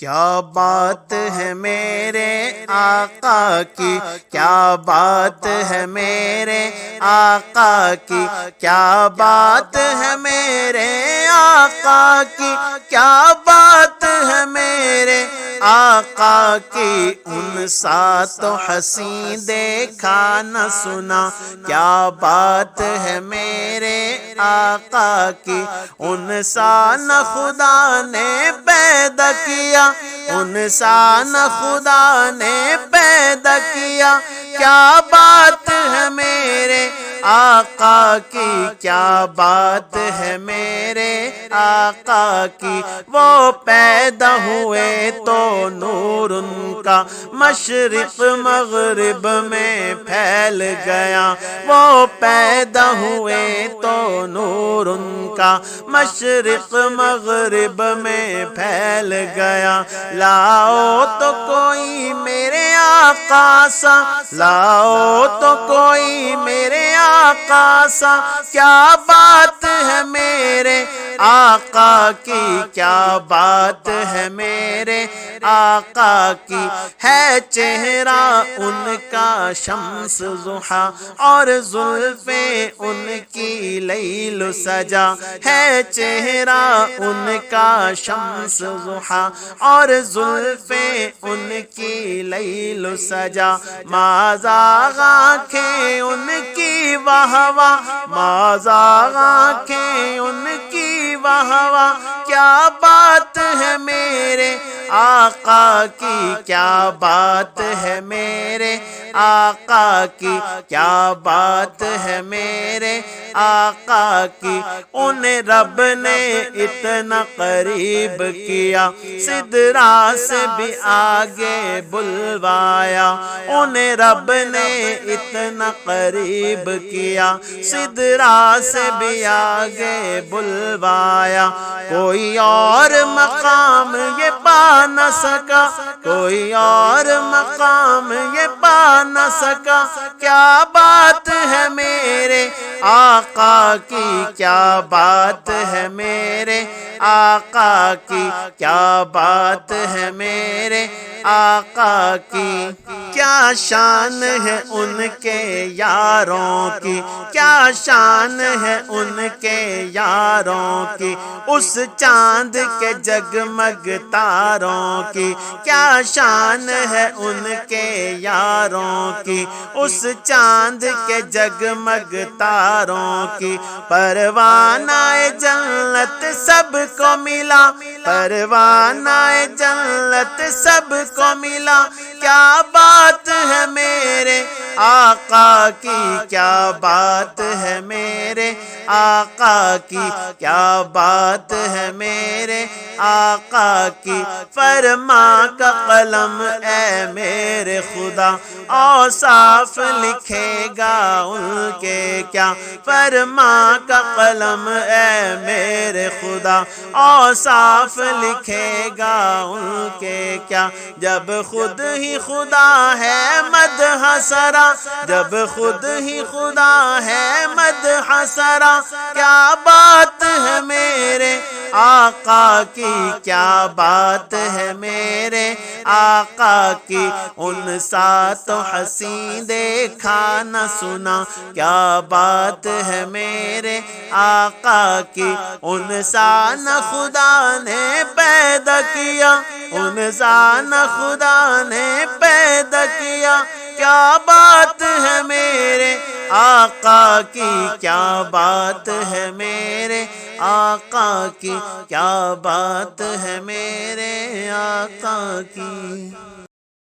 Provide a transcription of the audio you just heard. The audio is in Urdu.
کیا بات ہے میرے آقا کی، کیا بات ہے میرے آقا کی، کیا بات ہے میرے آقا کی، کیا بات ہے میرے آقا کی، ان سا تو حسین دیکھا نہ سنا، کیا بات ہے میرے آقا کی، ان سا نہ خدا نے پیدا کیا، ان سا نہ خدا نے پیدا کیا، کیا بات ہے میرے آقا کی، کیا بات ہے میرے آقا کی، وہ پیدا ہوئے تو نور ان کا مشرق مغرب میں پھیل گیا، وہ پیدا ہوئے تو نور ان کا مشرق مغرب میں پھیل گیا، لاؤ تو کوئی میرے آقا سا، لاؤ تو کوئی میرے آقا سا، کیا بات ہے میرے آقا کی، کیا بات ہے میرے آقا کی، ہے چہرہ ان کا شمس ضحیٰ اور زلفیں ان کی لیل سجا، ہے چہرہ ان کا شمس ضحیٰ اور زلفیں ان کی لیل سجا، ما زاغ آنکھیں ان کی واہ واہ، ما زاغ آنکھیں ان کی واہ واہ، کیا بات ہے میرے آقا کی، کیا بات ہے میرے آقا کی، کیا بات ہے میرے آقا کی، انہیں رب نے اتنا قریب کیا، سدرا سے بھی آگے بلوایا، انہیں رب نے اتنا قریب کیا، سدرا سے بھی آگے بلوایا، کوئی اور مقام یہ پا نہ سکا، کوئی اور مقام یہ پا نہ سکا، کیا بات ہے میرے آقا کی، کیا بات ہے میرے آقا کی، کیا بات ہے میرے آقا کی، کیا شان ہے ان کے یاروں کی، کیا شان ہے ان کے یاروں کی، اس چاند کے جگمگ تاروں کی، کیا شان ہے ان کے یاروں کی، اس چاند کے جگمگ تاروں کی، پروانہ جنت سب کو ملا، پروانہ جنت سب کو ملا، کیا بات ہے میرے آقا کی، کیا بات ہے میرے آقا کی، کیا بات ہے میرے آقا کی، فرما کا قلم اے میرے خدا اوصاف لکھے گا ان کے کیا، فرما کا قلم اے میرے خدا اوصاف لکھے گا ان کے کیا، جب خود ہی خدا ہے مدح سرا، جب خود ہی خدا ہے مدح سرا، کیا بات ہے میرے آقا کی، کیا بات ہے میرے آقا کی، ان سا تو حسین دیکھا نہ سنا، کیا بات ہے میرے آقا کی، ان سا نہ خدا نے پیدا کیا، ان سا نہ خدا نے پیدا کیا، کیا بات ہے میرے آقا کی، کیا بات ہے میرے آقا کی، کیا بات ہے میرے آقا کی۔